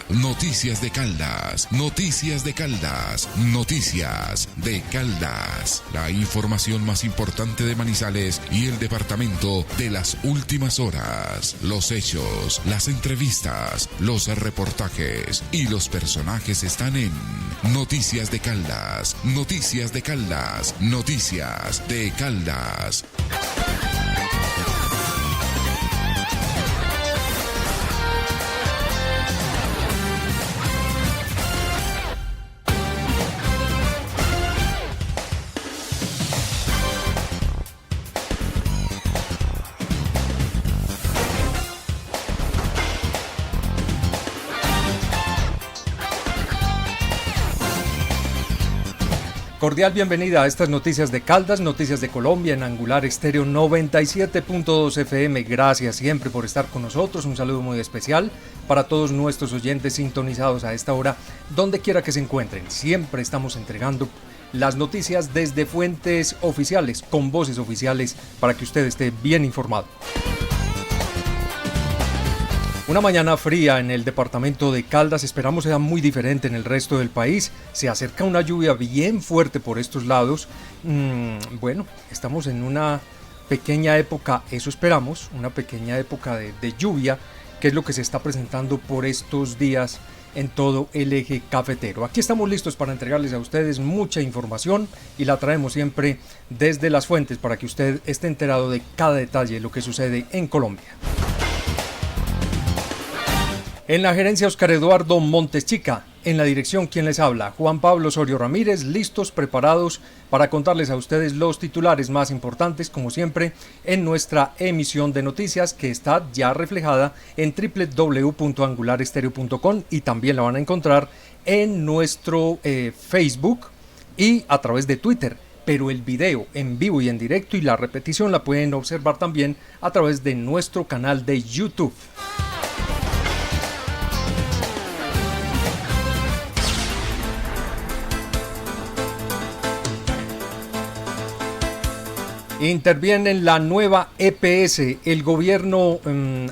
Noticias de Caldas, Noticias de Caldas, Noticias de Caldas. La información más importante de Manizales y el departamento de las últimas horas. Los hechos, las entrevistas, los reportajes y los personajes están en Noticias de Caldas, Noticias de Caldas, Noticias de Caldas. Cordial bienvenida a estas noticias de Caldas, noticias de Colombia en Angular Estéreo 97.2 FM. Gracias siempre por estar con nosotros. Un saludo muy especial para todos nuestros oyentes sintonizados a esta hora, donde quiera que se encuentren. Siempre estamos entregando las noticias desde fuentes oficiales, con voces oficiales, para que usted esté bien informado. Una mañana fría en el departamento de Caldas, esperamos sea muy diferente en el resto del país. Se acerca una lluvia bien fuerte por estos lados. Bueno, estamos en una pequeña época, eso esperamos, una pequeña época de lluvia, que es lo que se está presentando por estos días en todo el eje cafetero. Aquí estamos listos para entregarles a ustedes mucha información y la traemos siempre desde las fuentes para que usted esté enterado de cada detalle de lo que sucede en Colombia. En la gerencia, Oscar Eduardo Montes Chica. En la dirección, quien les habla, Juan Pablo Osorio Ramírez, listos, preparados para contarles a ustedes los titulares más importantes, como siempre, en nuestra emisión de noticias que está ya reflejada en www.angularestereo.com y también la van a encontrar en nuestro Facebook y a través de Twitter. Pero el video en vivo y en directo y la repetición la pueden observar también a través de nuestro canal de YouTube. Interviene en la nueva EPS. El gobierno,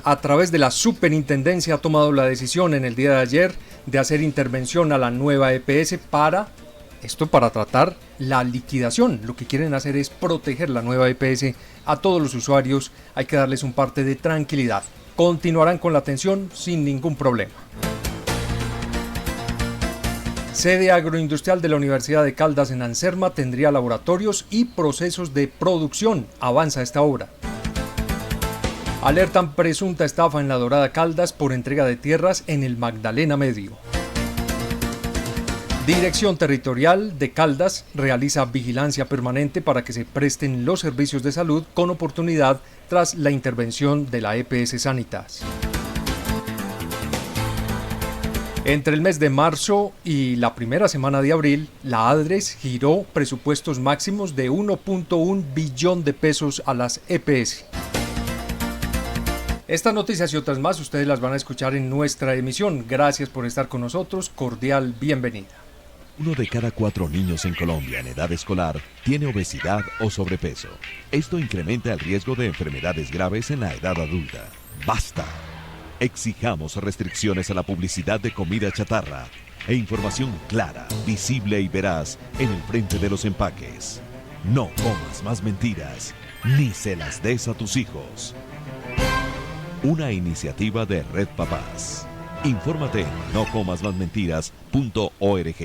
a través de la superintendencia, ha tomado la decisión en el día de ayer de hacer intervención a la nueva EPS para tratar la liquidación. Lo que quieren hacer es proteger la nueva EPS a todos los usuarios. Hay que darles un parte de tranquilidad. Continuarán con la atención sin ningún problema. Sede agroindustrial de la Universidad de Caldas en Anserma tendría laboratorios y procesos de producción. Avanza esta obra. Alertan presunta estafa en La Dorada Caldas por entrega de tierras en el Magdalena Medio. Dirección Territorial de Caldas realiza vigilancia permanente para que se presten los servicios de salud con oportunidad tras la intervención de la EPS Sanitas. Entre el mes de marzo y la primera semana de abril, la ADRES giró presupuestos máximos de 1.1 billón de pesos a las EPS. Estas noticias y otras más ustedes las van a escuchar en nuestra emisión. Gracias por estar con nosotros. Cordial bienvenida. 1 de cada 4 niños en Colombia en edad escolar tiene obesidad o sobrepeso. Esto incrementa el riesgo de enfermedades graves en la edad adulta. ¡Basta! Exijamos restricciones a la publicidad de comida chatarra e información clara, visible y veraz en el frente de los empaques. No comas más mentiras, ni se las des a tus hijos. Una iniciativa de Red Papás. Infórmate en nocomasmasmentiras.org.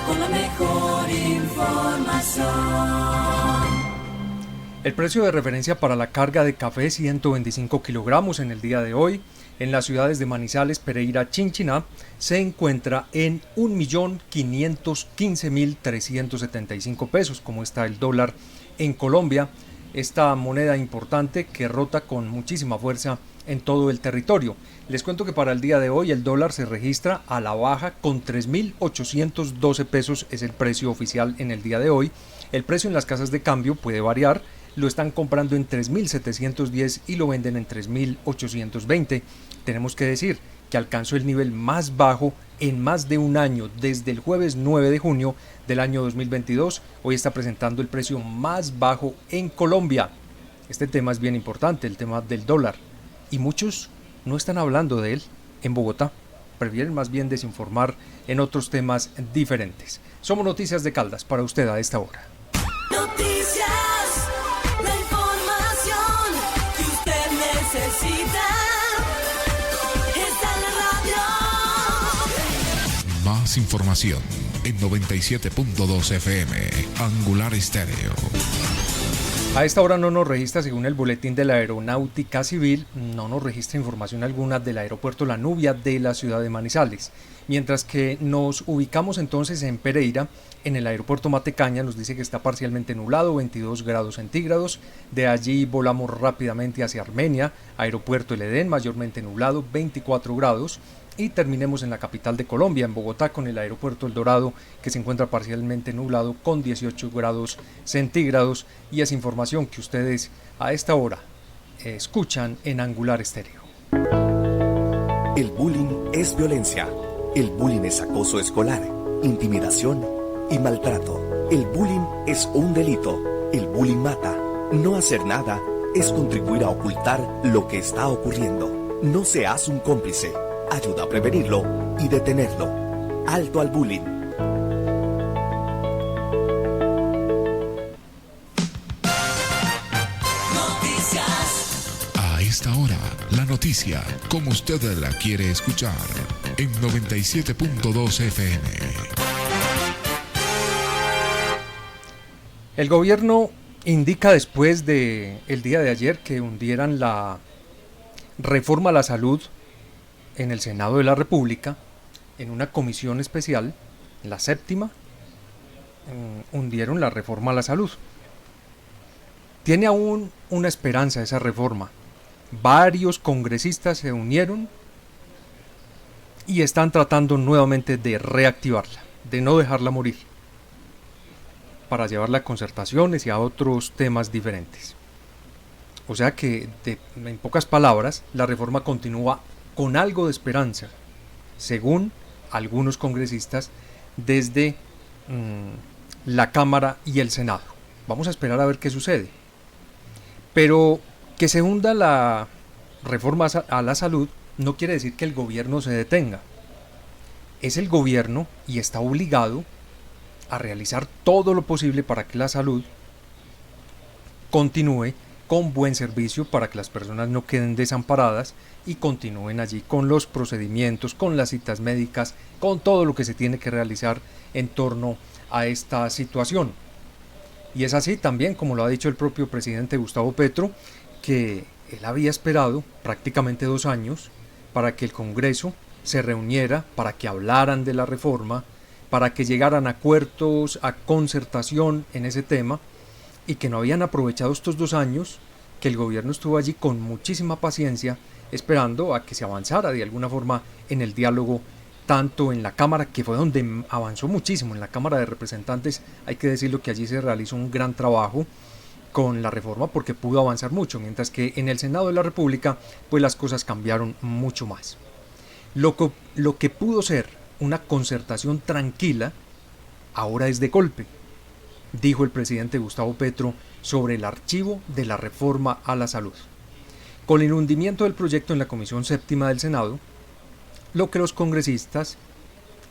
Con la mejor información. El precio de referencia para la carga de café 125 kilogramos en el día de hoy en las ciudades de Manizales, Pereira, Chinchiná se encuentra en 1.515.375 pesos, como está el dólar en Colombia, esta moneda importante que rota con muchísima fuerza en todo el territorio. Les cuento que para el día de hoy el dólar se registra a la baja con 3.812 pesos, es el precio oficial en el día de hoy. El precio en las casas de cambio puede variar, lo están comprando en 3.710 y lo venden en 3.820. Tenemos que decir que alcanzó el nivel más bajo en más de un año, desde el jueves 9 de junio del año 2022. Hoy está presentando el precio más bajo en Colombia. Este tema es bien importante, el tema del dólar. y muchos no están hablando de él en Bogotá. Prefieren más bien desinformar en otros temas diferentes. Somos Noticias de Caldas para usted a esta hora. Noticias, la información que usted necesita está en la radio. Más información en 97.2 FM, Angular Estéreo. A esta hora no nos registra, según el boletín de la Aeronáutica Civil, no nos registra información alguna del aeropuerto La Nubia de la ciudad de Manizales. Mientras que nos ubicamos entonces en Pereira, en el aeropuerto Matecaña, nos dice que está parcialmente nublado, 22 grados centígrados. De allí volamos rápidamente hacia Armenia, aeropuerto El Edén, mayormente nublado, 24 grados. Y terminemos en la capital de Colombia, en Bogotá, con el aeropuerto El Dorado, que se encuentra parcialmente nublado con 18 grados centígrados. Y es información que ustedes a esta hora escuchan en Angular Estéreo. El bullying es violencia. El bullying es acoso escolar, intimidación y maltrato. El bullying es un delito. El bullying mata. No hacer nada es contribuir a ocultar lo que está ocurriendo. No seas un cómplice. Ayuda a prevenirlo y detenerlo. Alto al bullying. Noticias. A esta hora, la noticia como usted la quiere escuchar en 97.2 FM. El gobierno indica después de el día de ayer que hundieran la reforma a la salud en el Senado de la República, en una comisión especial, la séptima, hundieron la reforma a la salud. Tiene aún una esperanza esa reforma. Varios congresistas se unieron y están tratando nuevamente de reactivarla, de no dejarla morir, para llevarla a concertaciones y a otros temas diferentes. O sea que, en pocas palabras, la reforma continúa con algo de esperanza, según algunos congresistas desde la Cámara y el Senado. Vamos a esperar a ver qué sucede. Pero que se hunda la reforma a la salud no quiere decir que el gobierno se detenga. Es el gobierno y está obligado a realizar todo lo posible para que la salud continúe con buen servicio, para que las personas no queden desamparadas y continúen allí con los procedimientos, con las citas médicas, con todo lo que se tiene que realizar en torno a esta situación. Y es así también, como lo ha dicho el propio presidente Gustavo Petro, que él había esperado prácticamente 2 años para que el Congreso se reuniera, para que hablaran de la reforma, para que llegaran a acuerdos, a concertación en ese tema, y que no habían aprovechado estos 2 años, que el gobierno estuvo allí con muchísima paciencia, esperando a que se avanzara de alguna forma en el diálogo, tanto en la Cámara, que fue donde avanzó muchísimo, en la Cámara de Representantes, hay que decirlo que allí se realizó un gran trabajo con la reforma porque pudo avanzar mucho, mientras que en el Senado de la República, pues las cosas cambiaron mucho más. Lo que pudo ser una concertación tranquila, ahora es de golpe, dijo el presidente Gustavo Petro sobre el archivo de la reforma a la salud. Con el hundimiento del proyecto en la Comisión Séptima del Senado, lo que los congresistas,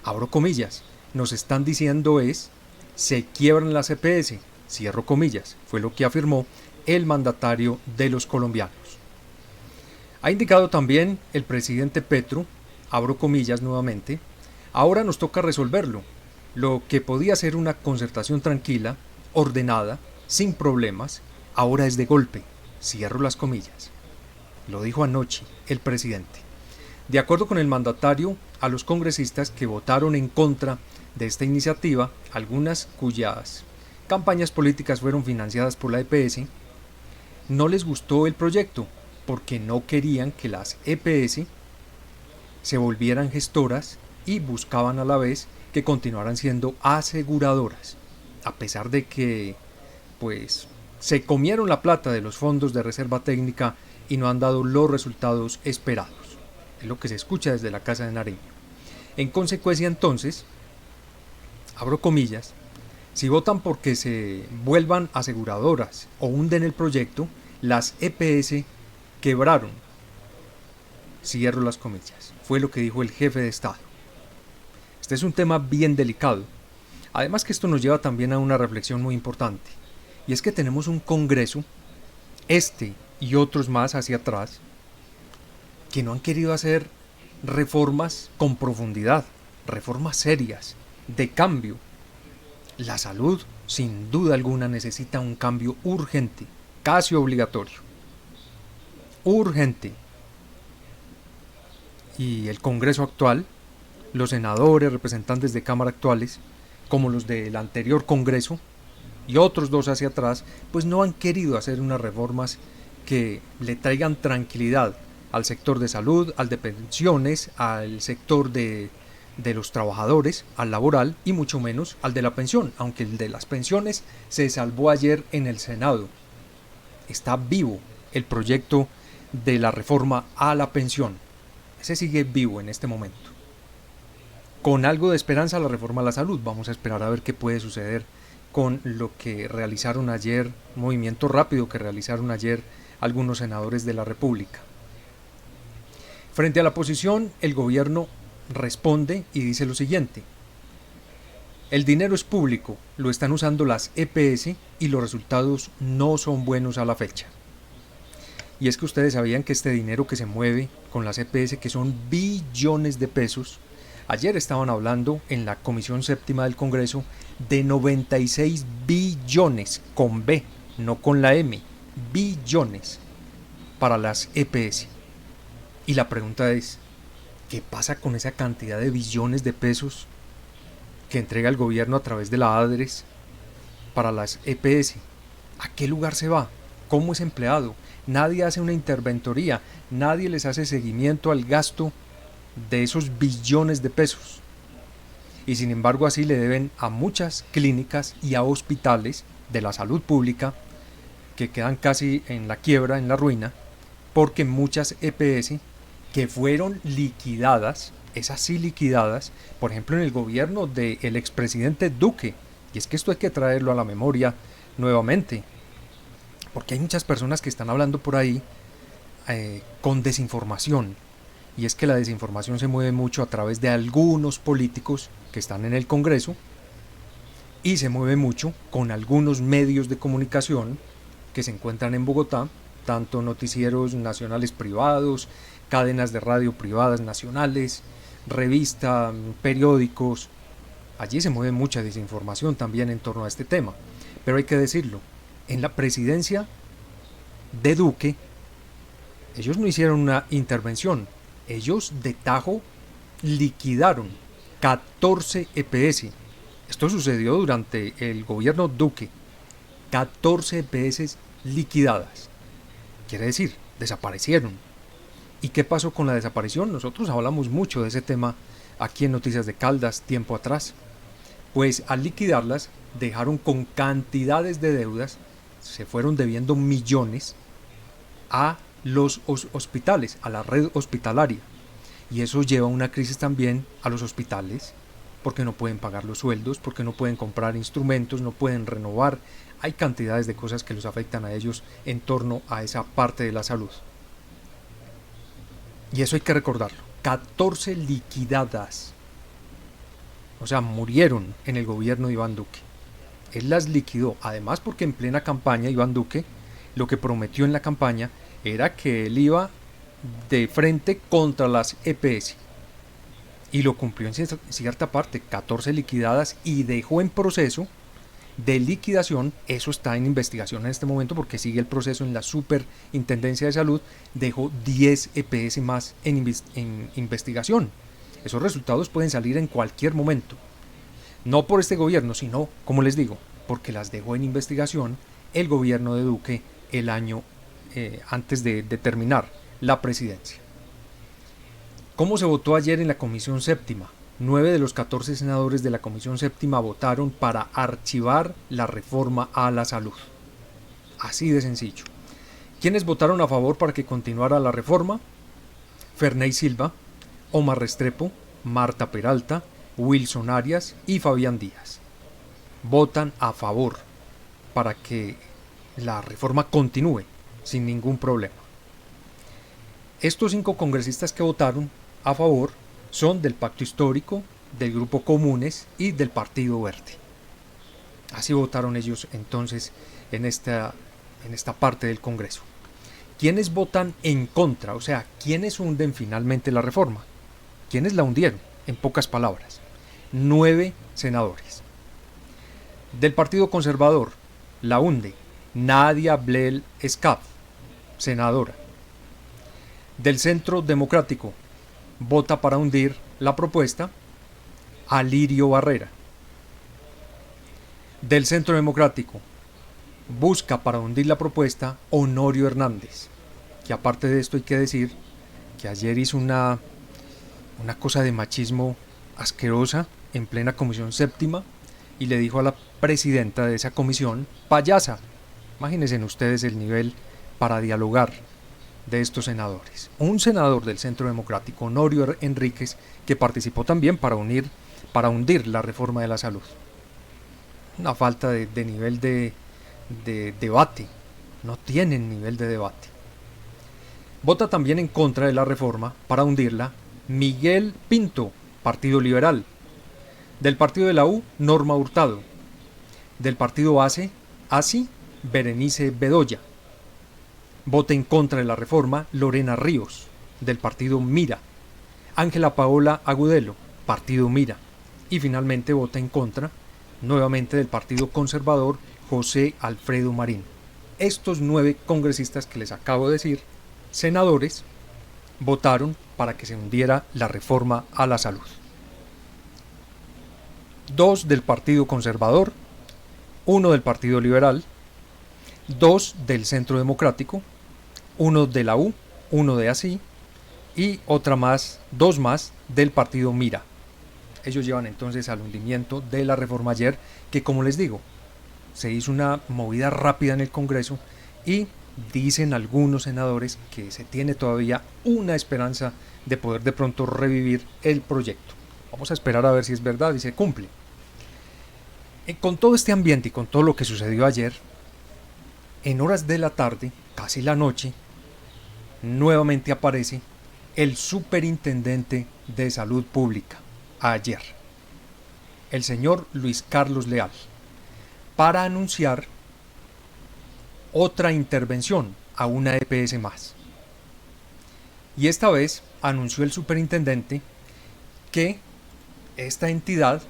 abro comillas, nos están diciendo es, se quiebran las EPS, cierro comillas, fue lo que afirmó el mandatario de los colombianos. Ha indicado también el presidente Petro, abro comillas nuevamente, ahora nos toca resolverlo. Lo que podía ser una concertación tranquila, ordenada, sin problemas, ahora es de golpe, cierro las comillas. Lo dijo anoche el presidente. De acuerdo con el mandatario, a los congresistas que votaron en contra de esta iniciativa, algunas cuyas campañas políticas fueron financiadas por la EPS, no les gustó el proyecto porque no querían que las EPS se volvieran gestoras y buscaban a la vez que continuaran siendo aseguradoras, a pesar de que pues se comieron la plata de los fondos de reserva técnica y no han dado los resultados esperados. Es lo que se escucha desde la Casa de Nariño. En consecuencia entonces, abro comillas, si votan porque se vuelvan aseguradoras o hunden el proyecto, las EPS quebraron, Cierro las comillas. Fue lo que dijo el jefe de Estado. Este es un tema bien delicado. Además que esto nos lleva también a una reflexión muy importante. Y es que tenemos un Congreso, este y otros más hacia atrás, que no han querido hacer reformas con profundidad, reformas serias, de cambio. La salud, sin duda alguna, necesita un cambio urgente, casi obligatorio. Urgente. Y el Congreso actual, los senadores, representantes de Cámara actuales, como los del anterior Congreso, y otros dos hacia atrás, pues no han querido hacer unas reformas que le traigan tranquilidad al sector de salud, al de pensiones, al sector de los trabajadores, al laboral y mucho menos al de la pensión, aunque el de las pensiones se salvó ayer en el Senado. Está vivo el proyecto de la reforma a la pensión. Ese sigue vivo en este momento. Con algo de esperanza la reforma a la salud. Vamos a esperar a ver qué puede suceder con lo que realizaron ayer, movimiento rápido que realizaron ayer algunos senadores de la República. Frente a la oposición, el gobierno responde y dice lo siguiente: el dinero es público, lo están usando las EPS y los resultados no son buenos a la fecha. Y es que ustedes sabían que este dinero que se mueve con las EPS, que son billones de pesos, ayer estaban hablando en la Comisión Séptima del Congreso de 96 billones, con B, no con la M, billones para las EPS. Y la pregunta es, ¿qué pasa con esa cantidad de billones de pesos que entrega el gobierno a través de la ADRES para las EPS? ¿A qué lugar se va? ¿Cómo es empleado? Nadie hace una interventoría, nadie les hace seguimiento al gasto de esos billones de pesos. Y sin embargo así le deben a muchas clínicas y a hospitales de la salud pública que quedan casi en la quiebra, en la ruina, porque muchas EPS que fueron liquidadas, esas sí liquidadas, por ejemplo en el gobierno del expresidente Duque, y es que esto hay que traerlo a la memoria nuevamente, porque hay muchas personas que están hablando por ahí con desinformación, y es que la desinformación se mueve mucho a través de algunos políticos que están en el Congreso, y se mueve mucho con algunos medios de comunicación que se encuentran en Bogotá, tanto noticieros nacionales privados, cadenas de radio privadas nacionales, revistas, periódicos. Allí se mueve mucha desinformación también en torno a este tema. Pero hay que decirlo, en la presidencia de Duque, ellos no hicieron una intervención, ellos de tajo liquidaron 14 EPS. Esto sucedió durante el gobierno Duque. 14 EPS liquidadas. Quiere decir, desaparecieron. ¿Y qué pasó con la desaparición? Nosotros hablamos mucho de ese tema aquí en Noticias de Caldas tiempo atrás. Pues al liquidarlas dejaron con cantidades de deudas, se fueron debiendo millones a los hospitales, a la red hospitalaria. Y eso lleva a una crisis también a los hospitales, porque no pueden pagar los sueldos, porque no pueden comprar instrumentos, no pueden renovar. Hay cantidades de cosas que los afectan a ellos en torno a esa parte de la salud. Y eso hay que recordarlo. 14 liquidadas. O sea, murieron en el gobierno de Iván Duque. Él las liquidó. Además porque en plena campaña Iván Duque lo que prometió en la campaña era que él iba de frente contra las EPS. Y lo cumplió en cierta parte. 14 liquidadas y dejó en proceso de liquidación, eso está en investigación en este momento porque sigue el proceso en la Superintendencia de Salud, dejó 10 EPS más en investigación. Esos resultados pueden salir en cualquier momento. No por este gobierno, sino, como les digo, porque las dejó en investigación el gobierno de Duque el año antes de terminar la presidencia. ¿Cómo se votó ayer en la Comisión Séptima? 9 de los 14 senadores de la Comisión Séptima votaron para archivar la reforma a la salud. Así de sencillo. ¿Quiénes votaron a favor para que continuara la reforma? Ferney Silva, Omar Restrepo, Marta Peralta, Wilson Arias y Fabián Díaz. Votan a favor para que la reforma continúe sin ningún problema. Estos 5 congresistas que votaron a favor son del Pacto Histórico, del Grupo Comunes y del Partido Verde. Así votaron ellos entonces en esta parte del Congreso. ¿Quiénes votan en contra? O sea, ¿quiénes hunden finalmente la reforma? ¿Quiénes la hundieron? En pocas palabras, 9 senadores. Del Partido Conservador la hunde Nadia Blel Escaf, senadora. Del Centro Democrático vota para hundir la propuesta Alirio Barrera. Del Centro Democrático busca para hundir la propuesta Honorio Hernández, que aparte de esto hay que decir que ayer hizo una cosa de machismo asquerosa en plena comisión séptima y le dijo a la presidenta de esa comisión, payasa. Imagínense ustedes el nivel para dialogar de estos senadores. Un senador del Centro Democrático, Honorio Enríquez, que participó también para hundir la reforma de la salud. Una falta de nivel de debate. No tienen nivel de debate. Vota también en contra de la reforma para hundirla Miguel Pinto, Partido Liberal. Del partido de la U, Norma Hurtado. Del partido ASI, Berenice Bedoya. Vota en contra de la reforma Lorena Ríos, del partido Mira. Ángela Paola Agudelo, partido Mira. Y finalmente vota en contra, nuevamente del Partido Conservador, José Alfredo Marín. Estos 9 congresistas que les acabo de decir, senadores, votaron para que se hundiera la reforma a la salud. 2 del Partido Conservador, 1 del Partido Liberal, 2 del Centro Democrático, 1 de la U, 1 de ASI y 2 más del Partido Mira. Ellos llevan entonces al hundimiento de la reforma ayer, que como les digo, se hizo una movida rápida en el Congreso y dicen algunos senadores que se tiene todavía una esperanza de poder de pronto revivir el proyecto. Vamos a esperar a ver si es verdad y se cumple. Con todo este ambiente y con todo lo que sucedió ayer, en horas de la tarde, casi la noche, nuevamente aparece el superintendente de Salud Pública, ayer, el señor Luis Carlos Leal, para anunciar otra intervención a una EPS más. Y esta vez anunció el superintendente que esta entidad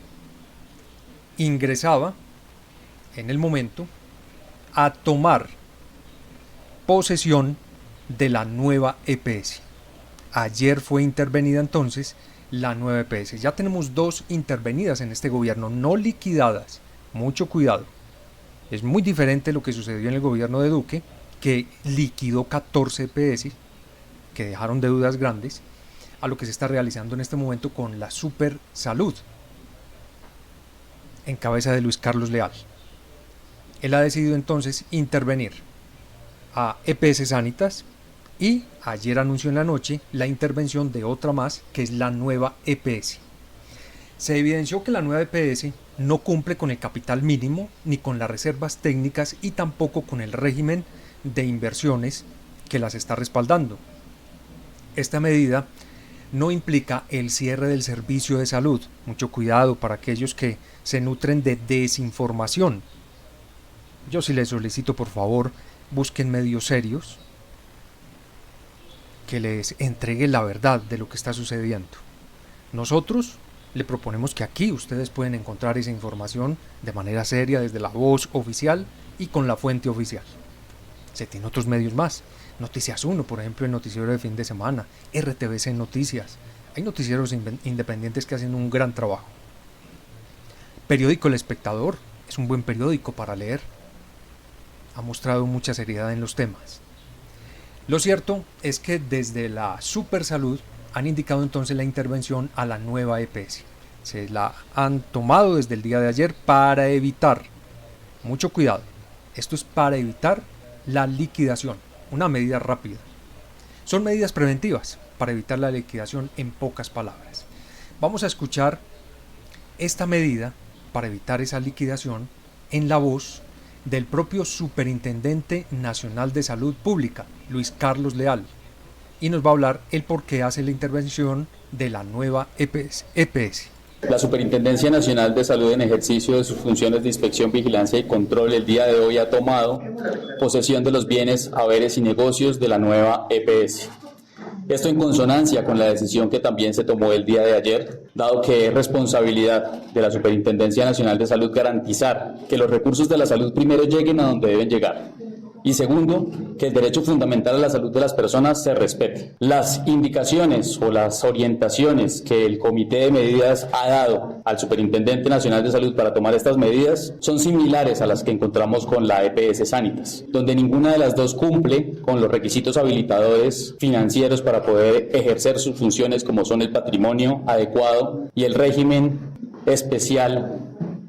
ingresaba en el momento a tomar posesión de la nueva EPS. Ayer fue intervenida entonces la nueva EPS. Ya tenemos 2 intervenidas en este gobierno, no liquidadas. Mucho cuidado. Es muy diferente lo que sucedió en el gobierno de Duque, que liquidó 14 EPS, que dejaron deudas grandes, a lo que se está realizando en este momento con la Super Salud, en cabeza de Luis Carlos Leal. Él ha decidido entonces intervenir a EPS Sanitas y ayer anunció en la noche la intervención de otra más, que es la nueva EPS. Se evidenció que la nueva EPS no cumple con el capital mínimo ni con las reservas técnicas y tampoco con el régimen de inversiones que las está respaldando. Esta medida no implica el cierre del servicio de salud. Mucho cuidado para aquellos que se nutren de desinformación. Yo sí les solicito, por favor, busquen medios serios que les entregue la verdad de lo que está sucediendo. Nosotros le proponemos que aquí ustedes pueden encontrar esa información de manera seria desde la voz oficial y con la fuente oficial. Se tiene otros medios más. Noticias 1, por ejemplo, el noticiero de fin de semana, RTVC Noticias. Hay noticieros independientes que hacen un gran trabajo. Periódico El Espectador es un buen periódico para leer. Ha mostrado mucha seriedad en los temas. Lo cierto es que desde la Supersalud han indicado entonces la intervención a la nueva EPS. Se la han tomado desde el día de ayer para evitar, mucho cuidado, esto es para evitar la liquidación, una medida rápida. Son medidas preventivas para evitar la liquidación, en pocas palabras. Vamos a escuchar esta medida para evitar esa liquidación en la voz del propio Superintendente Nacional de Salud Pública, Luis Carlos Leal, y nos va a hablar el por qué hace la intervención de la nueva EPS. La Superintendencia Nacional de Salud, en ejercicio de sus funciones de inspección, vigilancia y control, el día de hoy ha tomado posesión de los bienes, haberes y negocios de la nueva EPS. Esto en consonancia con la decisión que también se tomó el día de ayer, dado que es responsabilidad de la Superintendencia Nacional de Salud garantizar que los recursos de la salud primero lleguen a donde deben llegar. Y segundo, que el derecho fundamental a la salud de las personas se respete. Las indicaciones o las orientaciones que el Comité de Medidas ha dado al Superintendente Nacional de Salud para tomar estas medidas son similares a las que encontramos con la EPS Sanitas, donde ninguna de las dos cumple con los requisitos habilitadores financieros para poder ejercer sus funciones, como son el patrimonio adecuado y el régimen especial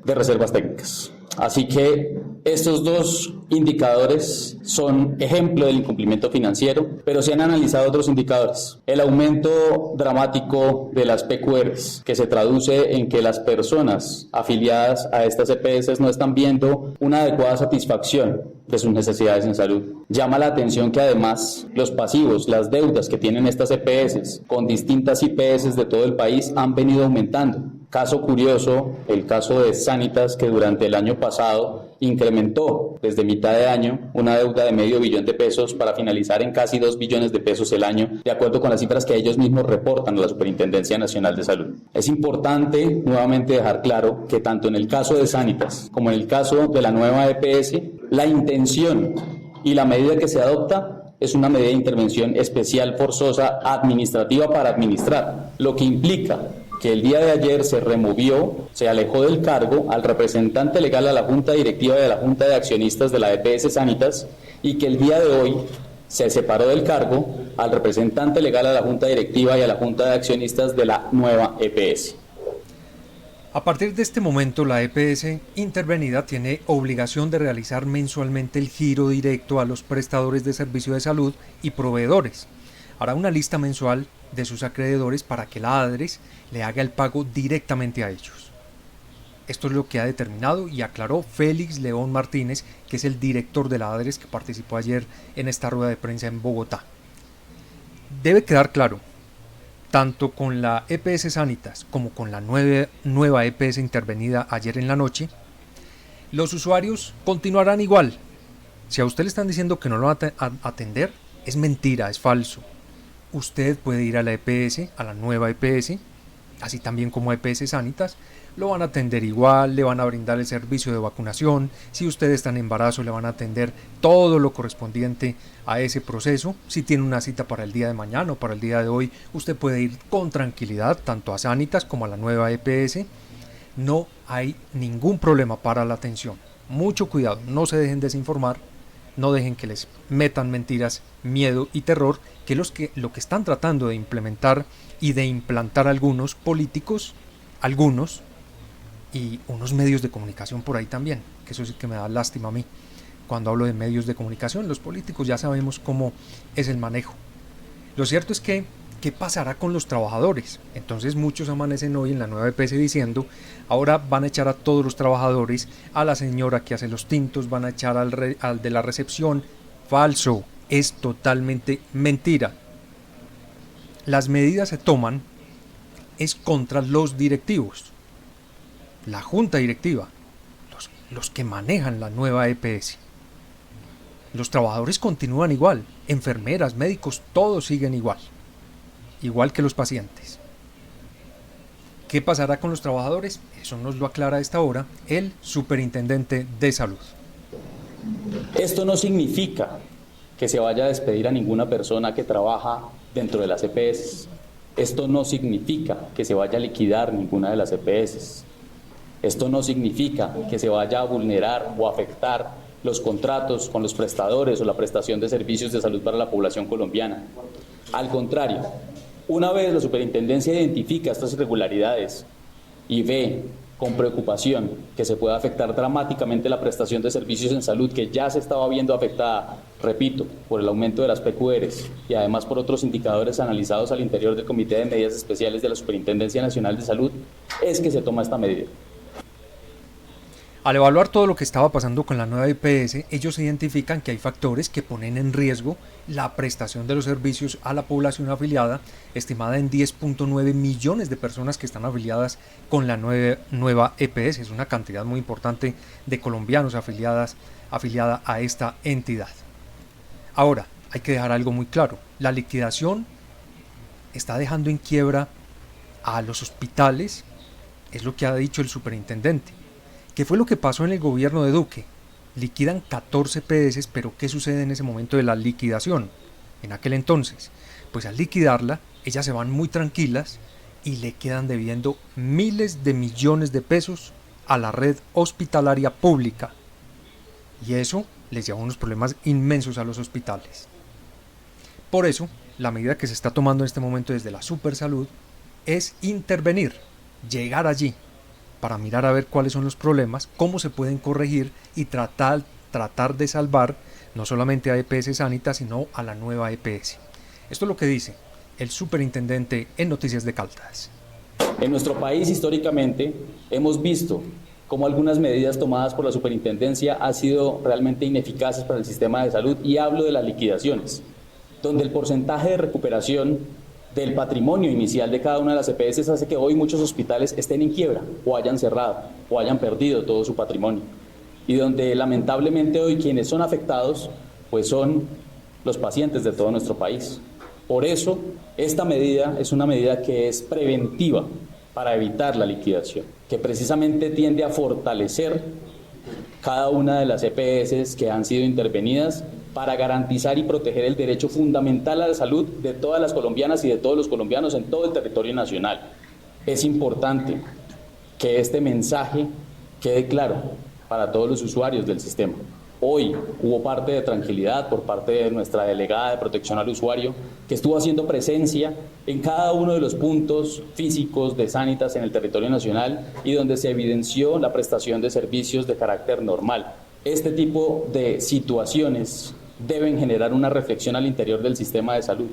de reservas técnicas. Así que estos dos indicadores son ejemplo del incumplimiento financiero, pero se han analizado otros indicadores. El aumento dramático de las PQRs, que se traduce en que las personas afiliadas a estas EPS no están viendo una adecuada satisfacción de sus necesidades en salud. Llama la atención que además los pasivos, las deudas que tienen estas EPS con distintas IPS de todo el país han venido aumentando. Caso curioso, el caso de Sanitas, que durante el año pasado incrementó desde mitad de año una deuda de $500 millones para finalizar en casi $2 billones el año, de acuerdo con las cifras que ellos mismos reportan a la Superintendencia Nacional de Salud. Es importante nuevamente dejar claro que tanto en el caso de Sanitas como en el caso de la nueva EPS, la intención y la medida que se adopta es una medida de intervención especial forzosa administrativa para administrar, lo que implica que el día de ayer se removió, se alejó del cargo al representante legal a la Junta Directiva de la Junta de Accionistas de la EPS Sanitas y que el día de hoy se separó del cargo al representante legal a la Junta Directiva y a la Junta de Accionistas de la nueva EPS. A partir de este momento, la EPS intervenida tiene obligación de realizar mensualmente el giro directo a los prestadores de servicio de salud y proveedores. Hará una lista mensual de sus acreedores para que la ADRES le haga el pago directamente a ellos. Esto es lo que ha determinado y aclaró Félix León Martínez, que es el director de la ADRES, que participó ayer en esta rueda de prensa en Bogotá. Debe quedar claro, tanto con la EPS Sanitas como con la nueva EPS intervenida ayer en la noche, los usuarios continuarán igual. Si a usted le están diciendo que no lo van a atender, es mentira, es falso. Usted puede ir a la EPS, a la nueva EPS, así también como EPS Sanitas, lo van a atender igual, le van a brindar el servicio de vacunación, si usted está en embarazo le van a atender todo lo correspondiente a ese proceso, si tiene una cita para el día de mañana o para el día de hoy, usted puede ir con tranquilidad tanto a Sanitas como a la nueva EPS, no hay ningún problema para la atención. Mucho cuidado, no se dejen desinformar, no dejen que les metan mentiras, miedo y terror, que lo que están tratando de implementar y de implantar algunos políticos, algunos, y unos medios de comunicación por ahí también, que eso sí que me da lástima a mí. Cuando hablo de medios de comunicación, los políticos ya sabemos cómo es el manejo. Lo cierto es que, ¿qué pasará con los trabajadores? Entonces muchos amanecen hoy en la nueva EPS diciendo, ahora van a echar a todos los trabajadores, a la señora que hace los tintos, van a echar al de la recepción. Falso, es totalmente mentira. Las medidas se toman es contra los directivos, la junta directiva, los que manejan la nueva EPS. Los trabajadores continúan igual, enfermeras, médicos, todos siguen igual que los pacientes. ¿Qué pasará con los trabajadores? Eso nos lo aclara a esta hora el superintendente de salud. Esto no significa que se vaya a despedir a ninguna persona que trabaja dentro de las EPS. Esto no significa que se vaya a liquidar ninguna de las EPS. Esto no significa que se vaya a vulnerar o afectar los contratos con los prestadores o la prestación de servicios de salud para la población colombiana. Al contrario, una vez la superintendencia identifica estas irregularidades y ve con preocupación que se pueda afectar dramáticamente la prestación de servicios en salud, que ya se estaba viendo afectada, repito, por el aumento de las PQRs y además por otros indicadores analizados al interior del Comité de Medidas Especiales de la Superintendencia Nacional de Salud, es que se toma esta medida. Al evaluar todo lo que estaba pasando con la nueva EPS, ellos identifican que hay factores que ponen en riesgo la prestación de los servicios a la población afiliada, estimada en 10.9 millones de personas que están afiliadas con la nueva EPS. Es una cantidad muy importante de colombianos afiliada a esta entidad. Ahora, hay que dejar algo muy claro. La liquidación está dejando en quiebra a los hospitales, es lo que ha dicho el superintendente. ¿Qué fue lo que pasó en el gobierno de Duque? Liquidan 14 EPS, pero ¿qué sucede en ese momento de la liquidación? En aquel entonces, pues al liquidarla, ellas se van muy tranquilas y le quedan debiendo miles de millones de pesos a la red hospitalaria pública. Y eso les lleva unos problemas inmensos a los hospitales. Por eso, la medida que se está tomando en este momento desde la Supersalud es intervenir, llegar allí, para mirar a ver cuáles son los problemas, cómo se pueden corregir y tratar de salvar no solamente a EPS Sanita, sino a la nueva EPS. Esto es lo que dice el superintendente en Noticias de Caldas. En nuestro país, históricamente, hemos visto cómo algunas medidas tomadas por la superintendencia han sido realmente ineficaces para el sistema de salud, y hablo de las liquidaciones, donde el porcentaje de recuperación del patrimonio inicial de cada una de las EPS hace que hoy muchos hospitales estén en quiebra, o hayan cerrado, o hayan perdido todo su patrimonio, y donde lamentablemente hoy quienes son afectados pues son los pacientes de todo nuestro país. Por eso esta medida es una medida que es preventiva para evitar la liquidación, que precisamente tiende a fortalecer cada una de las EPS que han sido intervenidas para garantizar y proteger el derecho fundamental a la salud de todas las colombianas y de todos los colombianos en todo el territorio nacional. Es importante que este mensaje quede claro para todos los usuarios del sistema. Hoy hubo parte de tranquilidad por parte de nuestra delegada de protección al usuario, que estuvo haciendo presencia en cada uno de los puntos físicos de Sanitas en el territorio nacional y donde se evidenció la prestación de servicios de carácter normal. Este tipo de situaciones deben generar una reflexión al interior del sistema de salud.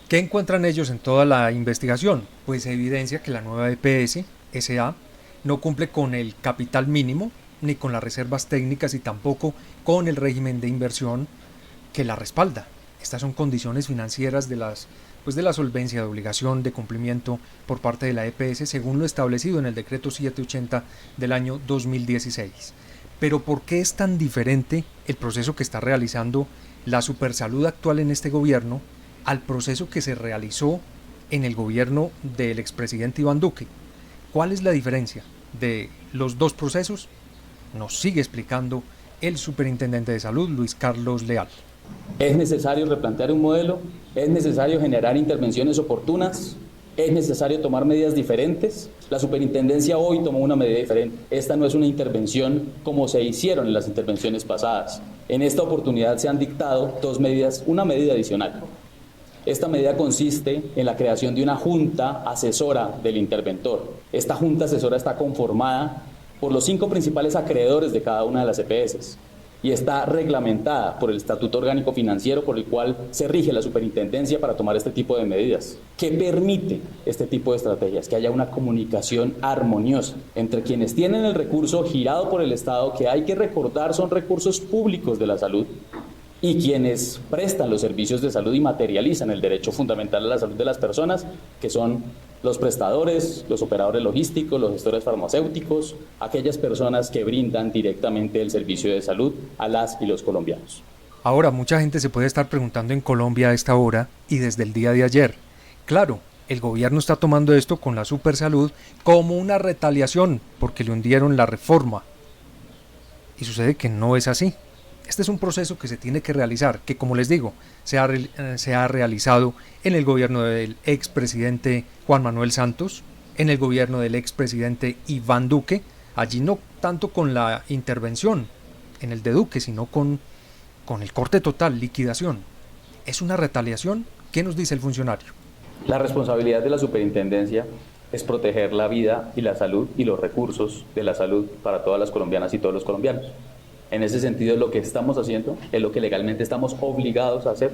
¿Qué encuentran ellos en toda la investigación? Pues evidencia que la nueva EPS SA no cumple con el capital mínimo, ni con las reservas técnicas y tampoco con el régimen de inversión que la respalda. Estas son condiciones financieras de la solvencia de obligación de cumplimiento por parte de la EPS, según lo establecido en el decreto 780 del año 2016. Pero ¿por qué es tan diferente el proceso que está realizando la Supersalud actual en este gobierno al proceso que se realizó en el gobierno del expresidente Iván Duque? ¿Cuál es la diferencia de los dos procesos? Nos sigue explicando el superintendente de salud, Luis Carlos Leal. Es necesario replantear un modelo, es necesario generar intervenciones oportunas, es necesario tomar medidas diferentes. La superintendencia hoy tomó una medida diferente. Esta no es una intervención como se hicieron en las intervenciones pasadas. En esta oportunidad se han dictado dos medidas, una medida adicional. Esta medida consiste en la creación de una junta asesora del interventor. Esta junta asesora está conformada por los 5 principales acreedores de cada una de las EPS y está reglamentada por el Estatuto Orgánico Financiero por el cual se rige la superintendencia para tomar este tipo de medidas, que permite este tipo de estrategias, que haya una comunicación armoniosa entre quienes tienen el recurso girado por el Estado, que hay que recordar son recursos públicos de la salud, y quienes prestan los servicios de salud y materializan el derecho fundamental a la salud de las personas, que son los prestadores, los operadores logísticos, los gestores farmacéuticos, aquellas personas que brindan directamente el servicio de salud a las y los colombianos. Ahora, mucha gente se puede estar preguntando en Colombia a esta hora y desde el día de ayer. Claro, el gobierno está tomando esto con la Supersalud como una retaliación porque le hundieron la reforma. Y sucede que no es así. Este es un proceso que se tiene que realizar, que como les digo, se ha realizado en el gobierno del expresidente Juan Manuel Santos, en el gobierno del expresidente Iván Duque, allí no tanto con la intervención en el de Duque, sino con el corte total, liquidación. ¿Es una retaliación? ¿Qué nos dice el funcionario? La responsabilidad de la superintendencia es proteger la vida y la salud y los recursos de la salud para todas las colombianas y todos los colombianos. En ese sentido, lo que estamos haciendo es lo que legalmente estamos obligados a hacer,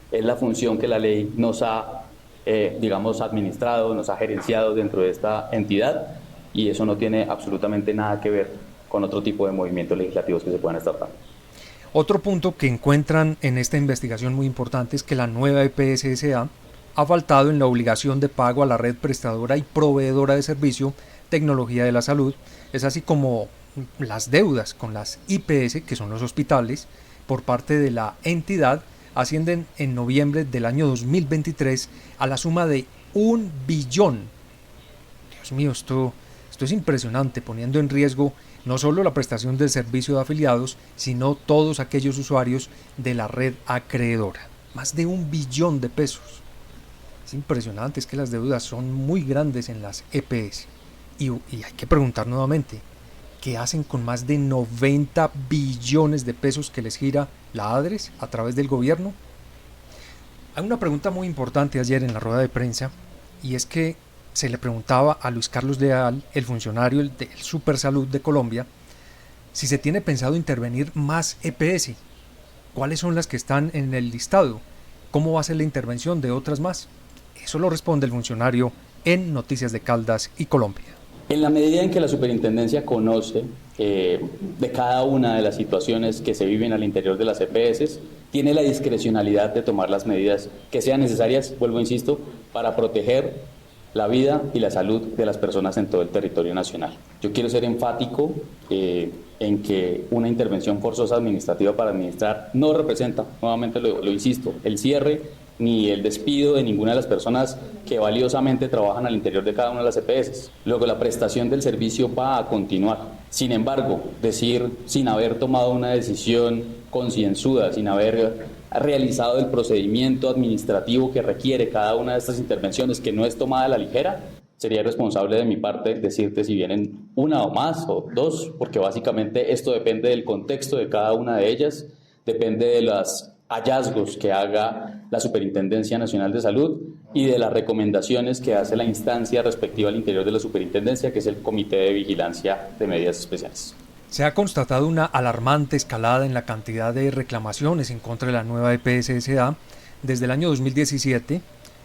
es la función que la ley nos ha, administrado, nos ha gerenciado dentro de esta entidad, y eso no tiene absolutamente nada que ver con otro tipo de movimientos legislativos que se puedan estar dando. Otro punto que encuentran en esta investigación muy importante es que la nueva EPS S.A. ha faltado en la obligación de pago a la red prestadora y proveedora de servicio Tecnología de la Salud, es así como las deudas con las IPS, que son los hospitales, por parte de la entidad, ascienden en noviembre del año 2023 a la suma de 1 billón. Dios mío, esto es impresionante, poniendo en riesgo no solo la prestación del servicio de afiliados, sino todos aquellos usuarios de la red acreedora. Más de 1 billón de pesos. Es impresionante, es que las deudas son muy grandes en las EPS. Y hay que preguntar nuevamente, ¿qué hacen con más de 90 billones de pesos que les gira la ADRES a través del gobierno? Hay una pregunta muy importante ayer en la rueda de prensa, y es que se le preguntaba a Luis Carlos Leal, el funcionario del Supersalud de Colombia, si se tiene pensado intervenir más EPS. ¿Cuáles son las que están en el listado? ¿Cómo va a ser la intervención de otras más? Eso lo responde el funcionario en Noticias de Caldas y Colombia. En la medida en que la superintendencia conoce de cada una de las situaciones que se viven al interior de las EPS, tiene la discrecionalidad de tomar las medidas que sean necesarias, vuelvo insisto, para proteger la vida y la salud de las personas en todo el territorio nacional. Yo quiero ser enfático en que una intervención forzosa administrativa para administrar no representa, nuevamente lo insisto, el cierre ni el despido de ninguna de las personas que valiosamente trabajan al interior de cada una de las EPS. Luego la prestación del servicio va a continuar. Sin embargo, decir sin haber tomado una decisión concienzuda, sin haber realizado el procedimiento administrativo que requiere cada una de estas intervenciones, que no es tomada a la ligera, sería irresponsable de mi parte decirte si vienen una o más o dos, porque básicamente esto depende del contexto de cada una de ellas, depende de los hallazgos que haga la Superintendencia Nacional de Salud y de las recomendaciones que hace la instancia respectiva al interior de la Superintendencia, que es el Comité de Vigilancia de Medidas Especiales. Se ha constatado una alarmante escalada en la cantidad de reclamaciones en contra de la nueva EPS S.A. desde el año 2017,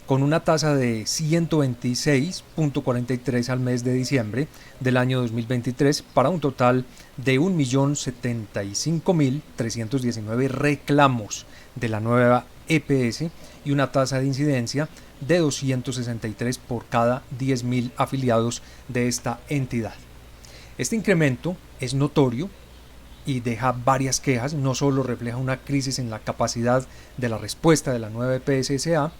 con una tasa de 126.43 al mes de diciembre del año 2023 para un total de 1.075.319 reclamos de la nueva EPS y una tasa de incidencia de 263 por cada 10.000 afiliados de esta entidad. Este incremento es notorio y deja varias quejas, no solo refleja una crisis en la capacidad de la respuesta de la nueva EPS S.A.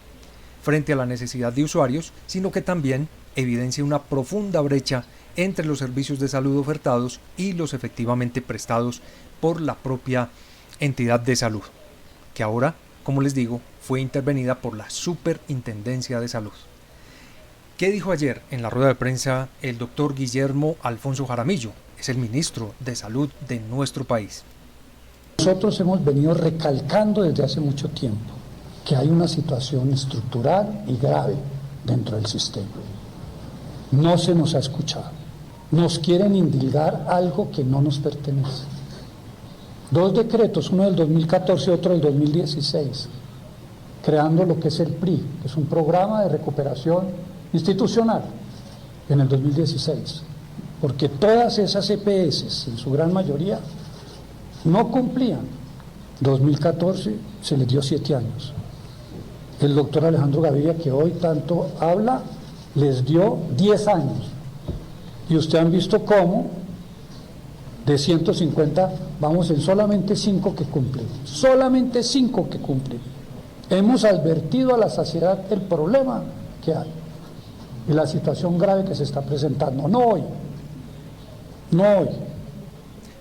frente a la necesidad de usuarios, sino que también evidencia una profunda brecha entre los servicios de salud ofertados y los efectivamente prestados por la propia entidad de salud, que ahora, como les digo, fue intervenida por la Superintendencia de Salud. ¿Qué dijo ayer en la rueda de prensa el doctor Guillermo Alfonso Jaramillo? Es el ministro de Salud de nuestro país. Nosotros hemos venido recalcando desde hace mucho tiempo que hay una situación estructural y grave dentro del sistema. No se nos ha escuchado. Nos quieren indilgar algo que no nos pertenece. 2 decretos, uno del 2014 y otro del 2016, creando lo que es el PRI, que es un programa de recuperación institucional, en el 2016, porque todas esas EPS, en su gran mayoría, no cumplían. 2014 se les dio 7 años. El doctor Alejandro Gaviria, que hoy tanto habla, les dio 10 años. Y ustedes han visto cómo de 150 vamos en solamente 5 que cumplen. Solamente 5 que cumplen. Hemos advertido a la saciedad el problema que hay y la situación grave que se está presentando. No hoy.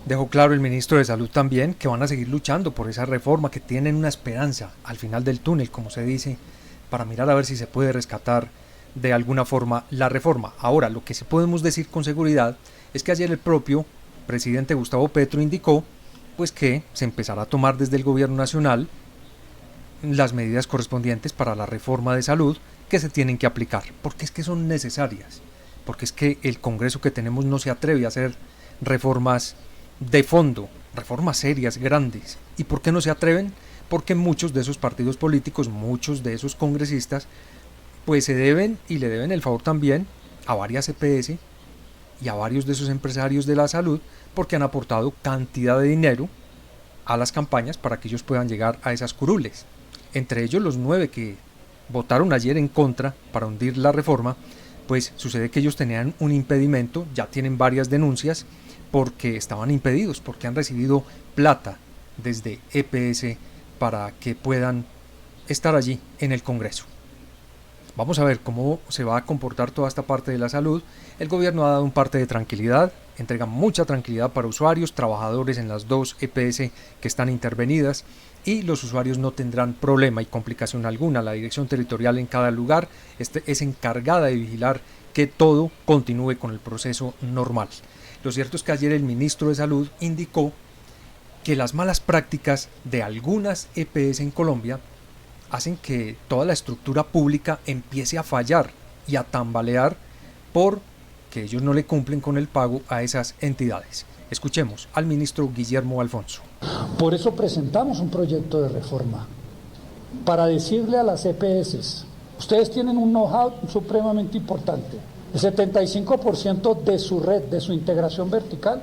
Dejó claro el ministro de Salud también que van a seguir luchando por esa reforma, que tienen una esperanza al final del túnel, como se dice, para mirar a ver si se puede rescatar de alguna forma la reforma. Ahora, lo que sí podemos decir con seguridad es que ayer el propio presidente Gustavo Petro indicó pues que se empezará a tomar desde el gobierno nacional las medidas correspondientes para la reforma de salud que se tienen que aplicar, porque es que son necesarias, porque es que el Congreso que tenemos no se atreve a hacer reformas de fondo, reformas serias, grandes. ¿Y por qué no se atreven? Porque muchos de esos partidos políticos, muchos de esos congresistas, pues se deben y le deben el favor también a varias EPS y a varios de esos empresarios de la salud porque han aportado cantidad de dinero a las campañas para que ellos puedan llegar a esas curules. Entre ellos los 9 que votaron ayer en contra para hundir la reforma, pues sucede que ellos tenían un impedimento, ya tienen varias denuncias porque estaban impedidos, porque han recibido plata desde EPS para que puedan estar allí en el Congreso. Vamos a ver cómo se va a comportar toda esta parte de la salud. El gobierno ha dado un parte de tranquilidad, entrega mucha tranquilidad para usuarios, trabajadores en las 2 EPS que están intervenidas, y los usuarios no tendrán problema y complicación alguna. La dirección territorial en cada lugar es encargada de vigilar que todo continúe con el proceso normal. Lo cierto es que ayer el ministro de Salud indicó que las malas prácticas de algunas EPS en Colombia hacen que toda la estructura pública empiece a fallar y a tambalear porque ellos no le cumplen con el pago a esas entidades. Escuchemos al ministro Guillermo Alfonso. Por eso presentamos un proyecto de reforma, para decirle a las EPS, ustedes tienen un know-how supremamente importante. El 75% de su red, de su integración vertical,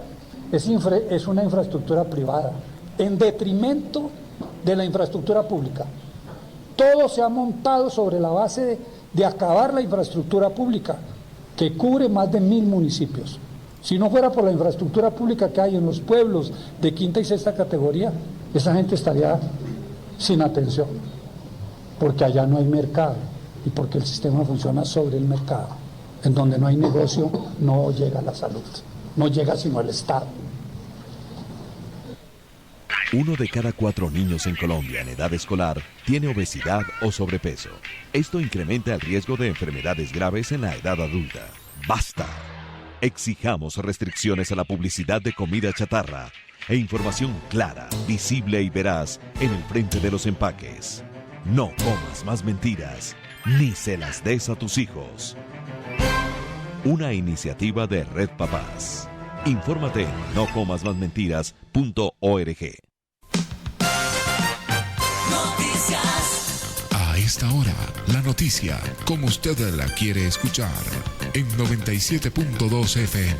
es una infraestructura privada, en detrimento de la infraestructura pública. Todo se ha montado sobre la base de acabar la infraestructura pública, que cubre más de 1000 municipios. Si no fuera por la infraestructura pública que hay en los pueblos de quinta y sexta categoría, esa gente estaría sin atención, porque allá no hay mercado y porque el sistema funciona sobre el mercado. En donde no hay negocio no llega la salud, no llega sino el Estado. 1 de cada 4 niños en Colombia en edad escolar tiene obesidad o sobrepeso. Esto incrementa el riesgo de enfermedades graves en la edad adulta. ¡Basta! Exijamos restricciones a la publicidad de comida chatarra e información clara, visible y veraz en el frente de los empaques. No comas más mentiras, ni se las des a tus hijos. Una iniciativa de Red Papás. Infórmate en nocomasmasmentiras.org. A esta hora, la noticia, como usted la quiere escuchar, en 97.2 FM.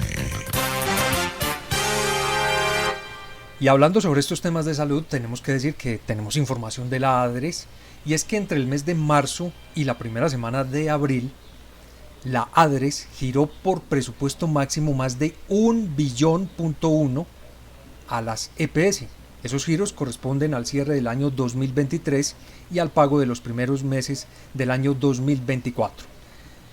Y hablando sobre estos temas de salud, tenemos que decir que tenemos información de la ADRES, y es que entre el mes de marzo y la primera semana de abril, la ADRES giró por presupuesto máximo más de 1,1 billón a las EPS. Esos giros corresponden al cierre del año 2023 y al pago de los primeros meses del año 2024.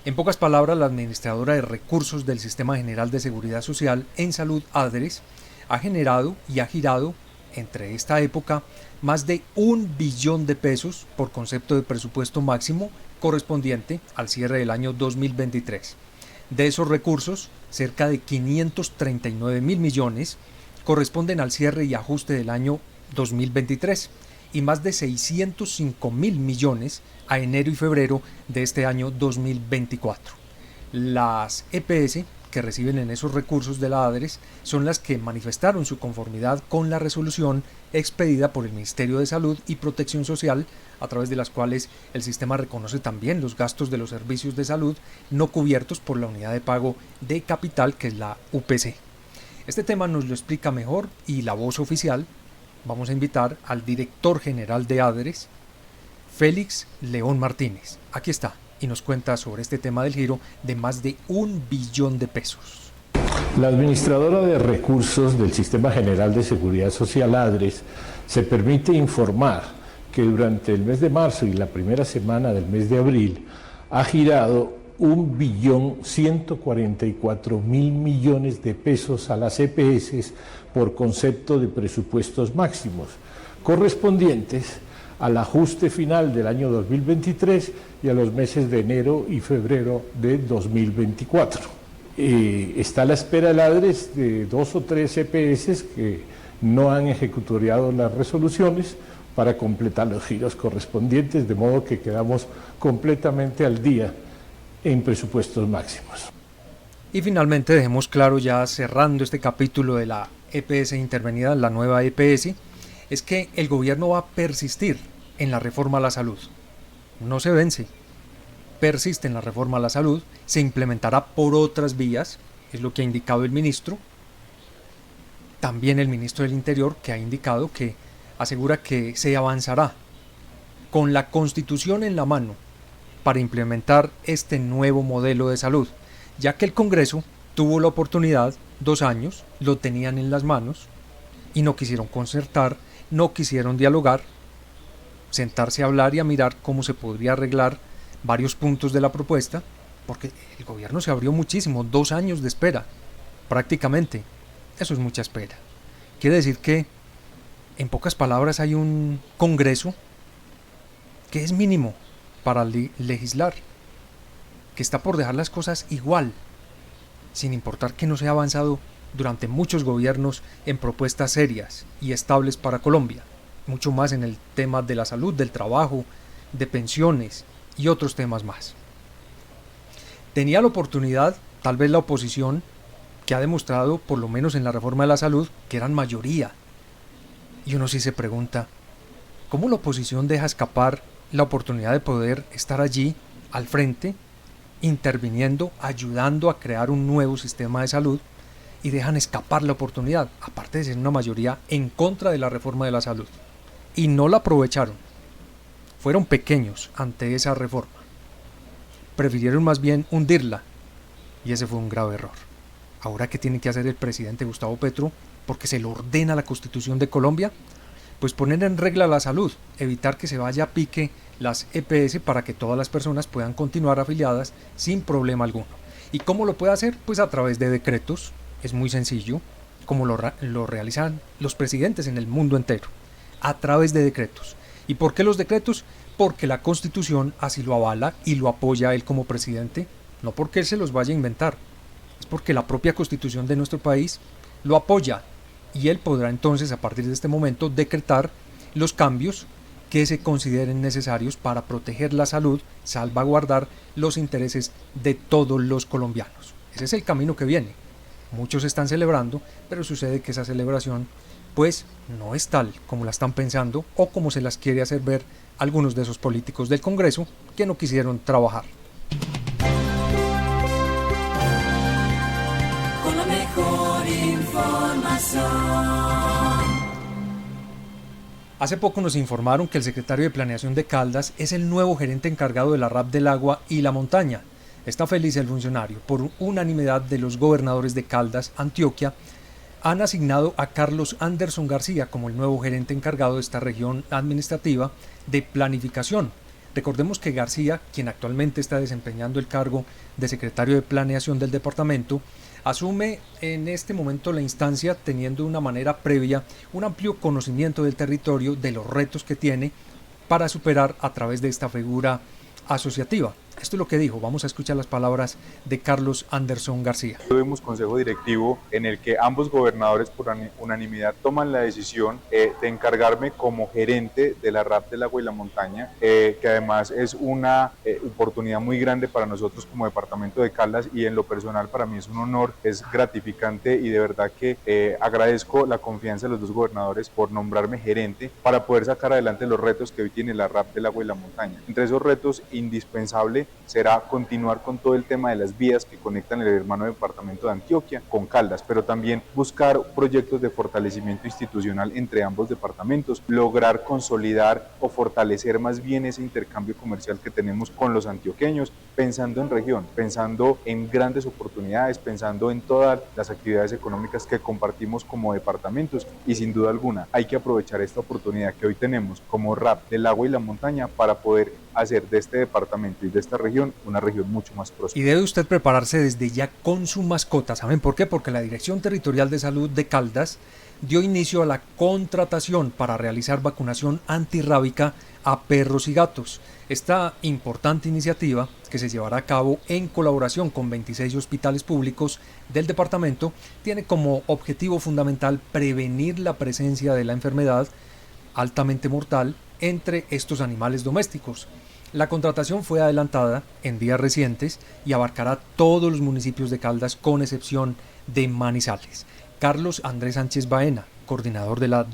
En pocas palabras, la administradora de recursos del Sistema General de Seguridad Social en Salud, ADRES, ha generado y ha girado entre esta época más de 1 billón de pesos por concepto de presupuesto máximo correspondiente al cierre del año 2023. De esos recursos, cerca de 539.000 millones corresponden al cierre y ajuste del año 2023 y más de 605.000 millones a enero y febrero de este año 2024. Las EPS que reciben en esos recursos de la ADRES son las que manifestaron su conformidad con la resolución expedida por el Ministerio de Salud y Protección Social, a través de las cuales el sistema reconoce también los gastos de los servicios de salud no cubiertos por la unidad de pago de capital, que es la UPC. Este tema nos lo explica mejor y la voz oficial. Vamos a invitar al director general de ADRES, Félix León Martínez. Aquí está y nos cuenta sobre este tema del giro de más de 1 billón de pesos. La administradora de recursos del Sistema General de Seguridad Social, ADRES, se permite informar que durante el mes de marzo y la primera semana del mes de abril ha girado 1.144.000 millones de pesos a las EPS por concepto de presupuestos máximos, correspondientes al ajuste final del año 2023 y a los meses de enero y febrero de 2024. Está a la espera el ADRES de 2 o 3 EPS que no han ejecutoriado las resoluciones para completar los giros correspondientes, de modo que quedamos completamente al día en presupuestos máximos. Y finalmente dejemos claro, ya cerrando este capítulo de la EPS intervenida, la nueva EPS, es que el gobierno va a persistir en la reforma a la salud. No se vence, persiste en la reforma a la salud, se implementará por otras vías, es lo que ha indicado el ministro. También el ministro del Interior, que ha indicado que asegura que se avanzará con la Constitución en la mano para implementar este nuevo modelo de salud, ya que el Congreso tuvo la oportunidad, 2 años, lo tenían en las manos y no quisieron concertar, no quisieron dialogar, sentarse a hablar y a mirar cómo se podría arreglar varios puntos de la propuesta, porque el gobierno se abrió muchísimo, 2 años de espera, prácticamente. Eso es mucha espera. Quiere decir que, en pocas palabras, hay un Congreso que es mínimo para legislar, que está por dejar las cosas igual, sin importar que no se ha avanzado durante muchos gobiernos en propuestas serias y estables para Colombia, mucho más en el tema de la salud, del trabajo, de pensiones y otros temas más. Tenía la oportunidad, tal vez la oposición, que ha demostrado, por lo menos en la reforma de la salud, que eran mayoría. Y uno sí se pregunta, ¿cómo la oposición deja escapar la oportunidad de poder estar allí, al frente, interviniendo, ayudando a crear un nuevo sistema de salud, y dejan escapar la oportunidad, aparte de ser una mayoría en contra de la reforma de la salud? Y no la aprovecharon. Fueron pequeños ante esa reforma. Prefirieron más bien hundirla, y ese fue un grave error. Ahora, ¿qué tiene que hacer el presidente Gustavo Petro? Porque se lo ordena la Constitución de Colombia, pues poner en regla la salud, evitar que se vaya a pique las EPS para que todas las personas puedan continuar afiliadas sin problema alguno. ¿Y cómo lo puede hacer? Pues a través de decretos, es muy sencillo, como lo realizan los presidentes en el mundo entero, a través de decretos. ¿Y por qué los decretos? Porque la Constitución así lo avala y lo apoya a él como presidente, no porque él se los vaya a inventar, es porque la propia Constitución de nuestro país lo apoya, y él podrá entonces, a partir de este momento, decretar los cambios que se consideren necesarios para proteger la salud, salvaguardar los intereses de todos los colombianos. Ese es el camino que viene. Muchos están celebrando, pero sucede que esa celebración pues no es tal como la están pensando o como se las quiere hacer ver algunos de esos políticos del Congreso que no quisieron trabajar. Con la mejor información. Hace poco nos informaron que el secretario de Planeación de Caldas es el nuevo gerente encargado de la RAP del Agua y la Montaña. Está feliz el funcionario. Por unanimidad de los gobernadores de Caldas, Antioquia, han asignado a Carlos Anderson García como el nuevo gerente encargado de esta región administrativa de planificación. Recordemos que García, quien actualmente está desempeñando el cargo de secretario de Planeación del departamento, asume en este momento la instancia teniendo de una manera previa un amplio conocimiento del territorio, de los retos que tiene para superar a través de esta figura asociativa. Esto es lo que dijo. Vamos a escuchar las palabras de Carlos Anderson García. Tuvimos consejo directivo en el que ambos gobernadores por unanimidad toman la decisión de encargarme como gerente de la RAP del Agua y la Montaña, que además es una oportunidad muy grande para nosotros como departamento de Caldas, y en lo personal para mí es un honor, es gratificante, y de verdad que agradezco la confianza de los dos gobernadores por nombrarme gerente para poder sacar adelante los retos que hoy tiene la RAP del Agua y la Montaña. Entre esos retos, indispensable será continuar con todo el tema de las vías que conectan el hermano departamento de Antioquia con Caldas, pero también buscar proyectos de fortalecimiento institucional entre ambos departamentos, lograr consolidar o fortalecer más bien ese intercambio comercial que tenemos con los antioqueños, pensando en región, pensando en grandes oportunidades, pensando en todas las actividades económicas que compartimos como departamentos, y sin duda alguna hay que aprovechar esta oportunidad que hoy tenemos como RAP del Agua y la Montaña para poder hacer de este departamento y de esta región una región mucho más próspera. Y debe usted prepararse desde ya con su mascota. ¿Saben por qué? Porque la Dirección Territorial de Salud de Caldas dio inicio a la contratación para realizar vacunación antirrábica a perros y gatos. Esta importante iniciativa, que se llevará a cabo en colaboración con 26 hospitales públicos del departamento, tiene como objetivo fundamental prevenir la presencia de la enfermedad altamente mortal entre estos animales domésticos. La contratación fue adelantada en días recientes y abarcará todos los municipios de Caldas con excepción de Manizales. Carlos Andrés Sánchez Baena, coordinador de la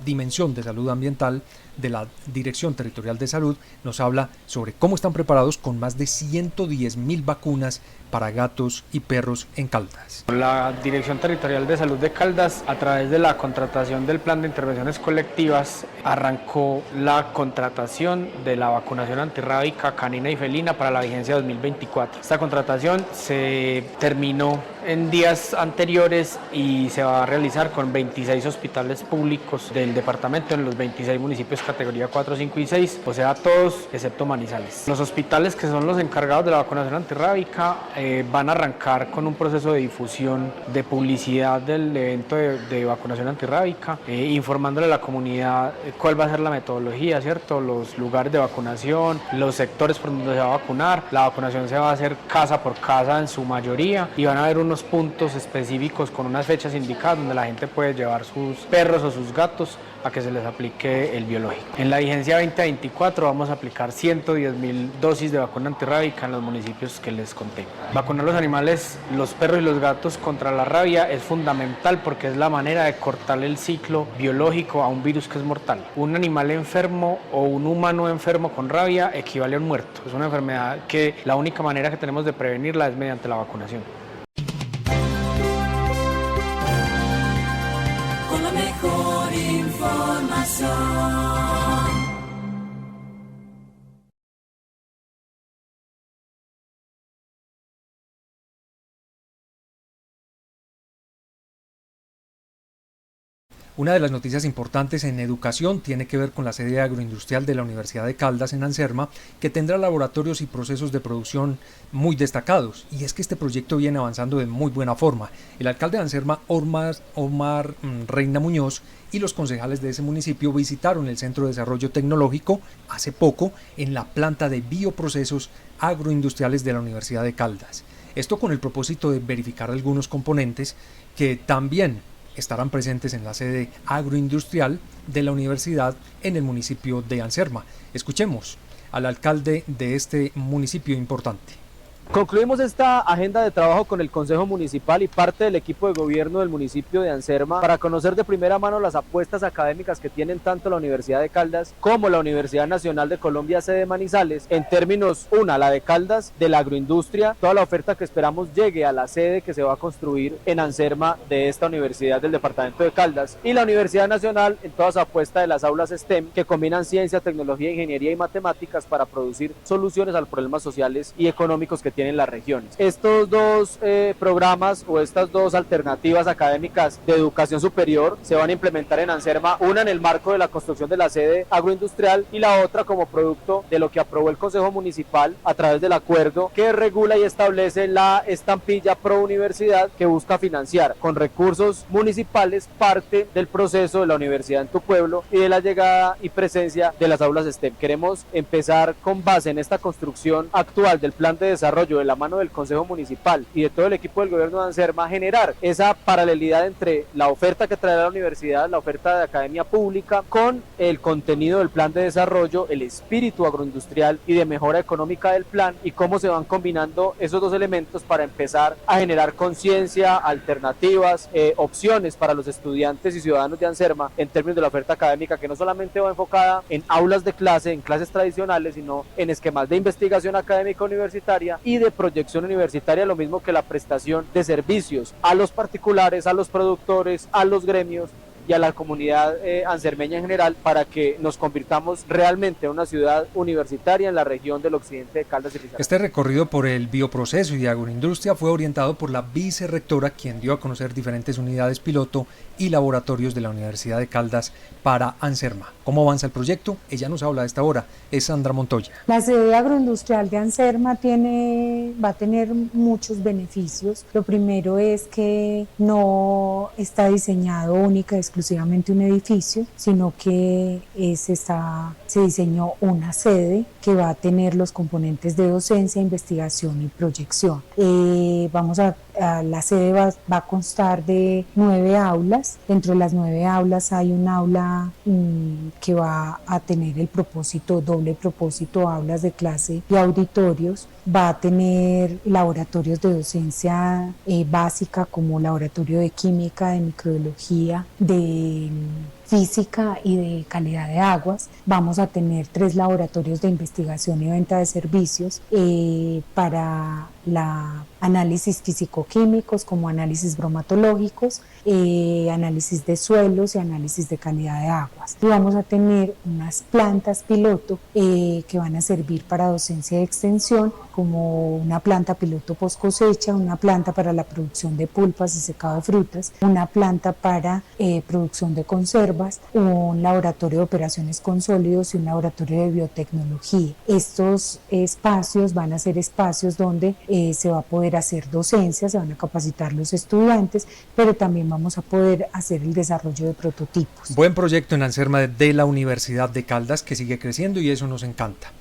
Dimensión de Salud Ambiental, de la Dirección Territorial de Salud, nos habla sobre cómo están preparados con más de 110.000 vacunas para gatos y perros en Caldas. La Dirección Territorial de Salud de Caldas, a través de la contratación del Plan de Intervenciones Colectivas, arrancó la contratación de la vacunación antirrábica canina y felina para la vigencia 2024. Esta contratación se terminó en días anteriores y se va a realizar con 26 hospitales públicos del departamento en los 26 municipios categoría 4, 5 y 6, o sea, todos excepto Manizales. Los hospitales que son los encargados de la vacunación antirrábica van a arrancar con un proceso de difusión, de publicidad del evento de vacunación antirrábica, informándole a la comunidad cuál va a ser la metodología, ¿cierto? Los lugares de vacunación, los sectores por donde se va a vacunar. La vacunación se va a hacer casa por casa en su mayoría y van a haber unos puntos específicos con unas fechas indicadas donde la gente puede llevar sus perros o sus gatos a que se les aplique el biológico. En la vigencia 2024 vamos a aplicar 110.000 dosis de vacuna antirrábica en los municipios que les conté. Vacunar los animales, los perros y los gatos contra la rabia es fundamental porque es la manera de cortar el ciclo biológico a un virus que es mortal. Un animal enfermo o un humano enfermo con rabia equivale a un muerto. Es una enfermedad que la única manera que tenemos de prevenirla es mediante la vacunación. Con la mejor información. Una de las noticias importantes en educación tiene que ver con la sede agroindustrial de la Universidad de Caldas en Anserma, que tendrá laboratorios y procesos de producción muy destacados, y es que este proyecto viene avanzando de muy buena forma. El alcalde de Anserma, Omar Reina Muñoz, y los concejales de ese municipio visitaron el Centro de Desarrollo Tecnológico hace poco en la planta de bioprocesos agroindustriales de la Universidad de Caldas. Esto con el propósito de verificar algunos componentes que también estarán presentes en la sede agroindustrial de la universidad en el municipio de Anserma. Escuchemos al alcalde de este municipio importante. Concluimos esta agenda de trabajo con el Consejo Municipal y parte del equipo de gobierno del municipio de Anserma para conocer de primera mano las apuestas académicas que tienen tanto la Universidad de Caldas como la Universidad Nacional de Colombia, sede Manizales, en términos, la de Caldas, de la agroindustria, toda la oferta que esperamos llegue a la sede que se va a construir en Anserma de esta universidad del departamento de Caldas, y la Universidad Nacional en toda su apuesta de las aulas STEM que combinan ciencia, tecnología, ingeniería y matemáticas para producir soluciones a los problemas sociales y económicos que tienen las regiones. Estos dos programas o estas dos alternativas académicas de educación superior se van a implementar en Anserma, una en el marco de la construcción de la sede agroindustrial y la otra como producto de lo que aprobó el Consejo Municipal a través del acuerdo que regula y establece la estampilla Pro Universidad, que busca financiar con recursos municipales parte del proceso de la universidad en tu pueblo y de la llegada y presencia de las aulas STEM. Queremos empezar con base en esta construcción actual del plan de desarrollo de la mano del Consejo Municipal y de todo el equipo del gobierno de Anserma, generar esa paralelidad entre la oferta que trae la universidad, la oferta de academia pública, con el contenido del plan de desarrollo, el espíritu agroindustrial y de mejora económica del plan, y cómo se van combinando esos dos elementos para empezar a generar conciencia, alternativas, opciones para los estudiantes y ciudadanos de Anserma en términos de la oferta académica, que no solamente va enfocada en aulas de clase, en clases tradicionales, sino en esquemas de investigación académica universitaria y de proyección universitaria, lo mismo que la prestación de servicios a los particulares, a los productores, a los gremios y a la comunidad ansermeña en general, para que nos convirtamos realmente en una ciudad universitaria en la región del occidente de Caldas y Risaralda. Este recorrido por el bioproceso y de agroindustria fue orientado por la vicerrectora, quien dio a conocer diferentes unidades piloto y laboratorios de la Universidad de Caldas para Anserma. ¿Cómo avanza el proyecto? Ella nos habla a esta hora, es Sandra Montoya. La sede agroindustrial de Anserma va a tener muchos beneficios. Lo primero es que no está diseñado única y exclusivamente un edificio, sino que se diseñó una sede que va a tener los componentes de docencia, investigación y proyección. La sede va a constar de 9 aulas. Dentro de las 9 aulas hay un aula que va a tener el doble propósito, aulas de clase y auditorios. Va a tener laboratorios de docencia básica como laboratorio de química, de microbiología, de física y de calidad de aguas. Vamos a tener 3 laboratorios de investigación y venta de servicios para la análisis físico-químicos como análisis bromatológicos, análisis de suelos y análisis de calidad de aguas. Y vamos a tener unas plantas piloto que van a servir para docencia y extensión, como una planta piloto post cosecha, una planta para la producción de pulpas y secado de frutas, una planta para producción de conservas, un laboratorio de operaciones con sólidos y un laboratorio de biotecnología. Estos espacios van a ser espacios donde se va a poder hacer docencia, se van a capacitar los estudiantes, pero también vamos a poder hacer el desarrollo de prototipos. Buen proyecto en Anserma de la Universidad de Caldas, que sigue creciendo y eso nos encanta.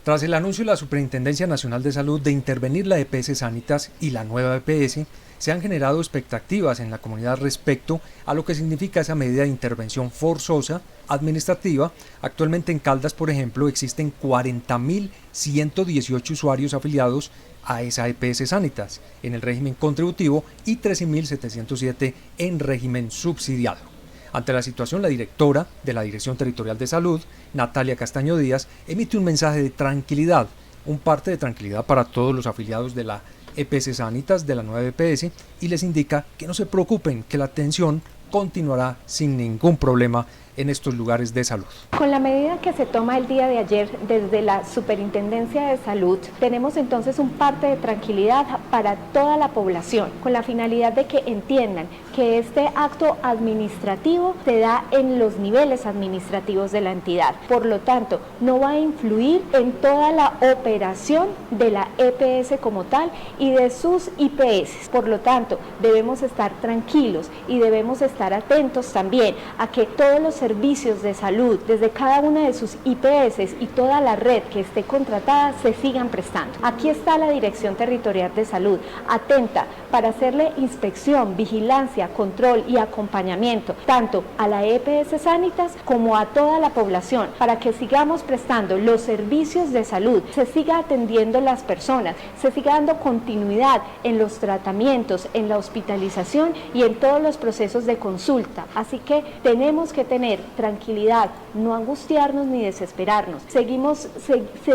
Tras el anuncio de la Superintendencia Nacional de Salud de intervenir la EPS Sanitas y la nueva EPS, se han generado expectativas en la comunidad respecto a lo que significa esa medida de intervención forzosa administrativa. Actualmente en Caldas, por ejemplo, existen 40.118 usuarios afiliados a esa EPS Sanitas en el régimen contributivo y 13.707 en régimen subsidiado. Ante la situación, la directora de la Dirección Territorial de Salud, Natalia Castaño Díaz, emite un mensaje de tranquilidad, un parte de tranquilidad para todos los afiliados de la EPS Sanitas, de la nueva EPS, y les indica que no se preocupen, que la atención continuará sin ningún problema en estos lugares de salud. Con la medida que se toma el día de ayer desde la Superintendencia de Salud, tenemos entonces un parte de tranquilidad para toda la población, con la finalidad de que entiendan que este acto administrativo se da en los niveles administrativos de la entidad. Por lo tanto, no va a influir en toda la operación de la EPS como tal y de sus IPS. Por lo tanto, debemos estar tranquilos y debemos estar atentos también a que todos los servicios de salud desde cada una de sus IPS y toda la red que esté contratada se sigan prestando. Aquí está la Dirección Territorial de Salud, atenta para hacerle inspección, vigilancia, control y acompañamiento tanto a la EPS Sanitas como a toda la población para que sigamos prestando los servicios de salud, se siga atendiendo las personas, se siga dando continuidad en los tratamientos, en la hospitalización y en todos los procesos de consulta. Así que tenemos que tener tranquilidad, no angustiarnos ni desesperarnos. Se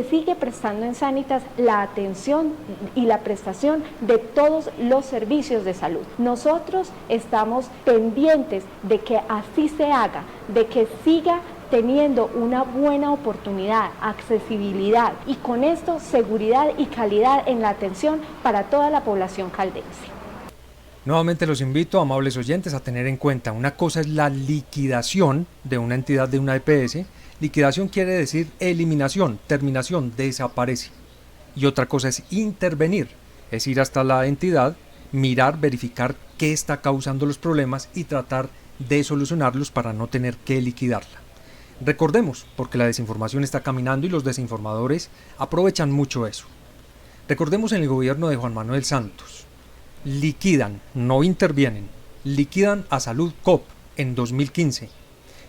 sigue prestando en Sanitas la atención y la prestación de todos los servicios de salud. Nosotros estamos pendientes de que así se haga, de que siga teniendo una buena oportunidad, accesibilidad y con esto seguridad y calidad en la atención para toda la población caldense. Nuevamente los invito, amables oyentes, a tener en cuenta, una cosa es la liquidación de una entidad de una EPS, liquidación quiere decir eliminación, terminación, desaparece. Y otra cosa es intervenir, es ir hasta la entidad, mirar, verificar qué está causando los problemas y tratar de solucionarlos para no tener que liquidarla. Recordemos, porque la desinformación está caminando y los desinformadores aprovechan mucho eso. Recordemos en el gobierno de Juan Manuel Santos. Liquidan, no intervienen, liquidan a Salud Coop en 2015,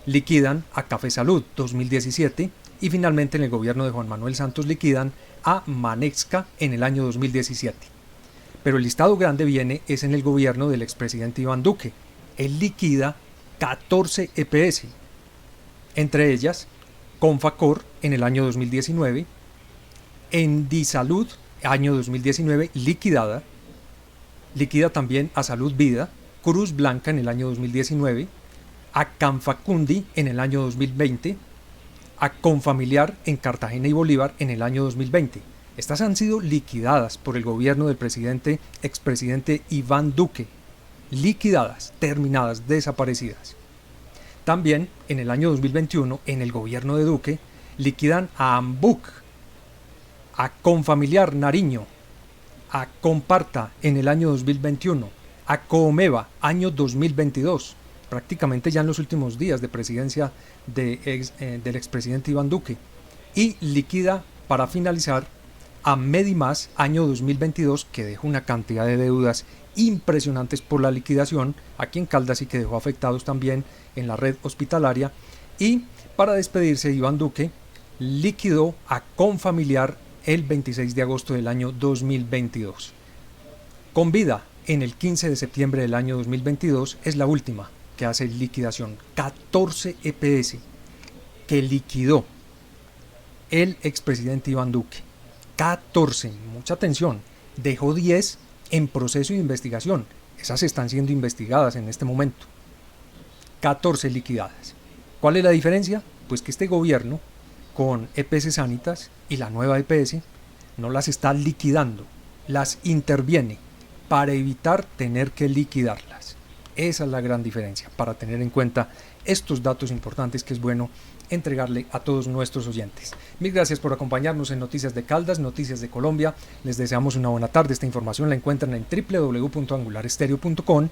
liquidan a Café Salud 2017 y finalmente en el gobierno de Juan Manuel Santos liquidan a Manexca en el año 2017. Pero el listado grande viene es en el gobierno del expresidente Iván Duque. Él liquida 14 EPS, entre ellas Confacor en el año 2019, Endisalud año 2019 liquida también a Salud Vida, Cruz Blanca en el año 2019, a Canfacundi en el año 2020, a Confamiliar en Cartagena y Bolívar en el año 2020. Estas han sido liquidadas por el gobierno del expresidente Iván Duque, liquidadas, terminadas, desaparecidas. También en el año 2021, en el gobierno de Duque, liquidan a Ambuc, a Confamiliar Nariño, a Comparta en el año 2021, a Coomeva año 2022, prácticamente ya en los últimos días de presidencia del expresidente Iván Duque, y liquida para finalizar a Medimás año 2022, que dejó una cantidad de deudas impresionantes por la liquidación aquí en Caldas y que dejó afectados también en la red hospitalaria. Y para despedirse, Iván Duque liquidó a Confamiliar el 26 de agosto del año 2022. Convida en el 15 de septiembre del año 2022 es la última. que hace liquidación. 14 EPS que liquidó el expresidente Iván Duque. 14, mucha atención. Dejó 10 en proceso de investigación. Esas están siendo investigadas en este momento. 14 liquidadas. ¿Cuál es la diferencia? Pues que este gobierno, con EPS Sanitas y la nueva EPS, no las está liquidando, las interviene para evitar tener que liquidarlas. Esa es la gran diferencia, para tener en cuenta estos datos importantes que es bueno entregarle a todos nuestros oyentes. Mil gracias por acompañarnos en Noticias de Caldas, Noticias de Colombia. Les deseamos una buena tarde. Esta información la encuentran en www.angularestereo.com,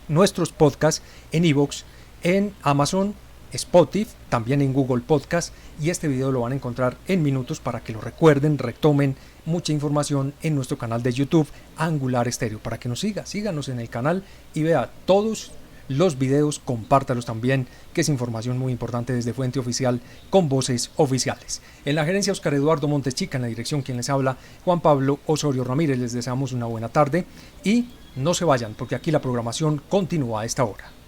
nuestros podcasts en iVoox, en Amazon, Spotify, también en Google Podcast, y este video lo van a encontrar en minutos para que lo recuerden, retomen mucha información en nuestro canal de YouTube Angular Estéreo, para que nos síganos en el canal y vea todos los videos, compártalos también, que es información muy importante desde fuente oficial con voces oficiales. En la gerencia, Oscar Eduardo Montes Chica; en la dirección, quien les habla, Juan Pablo Osorio Ramírez. Les deseamos una buena tarde y no se vayan, porque aquí la programación continúa a esta hora.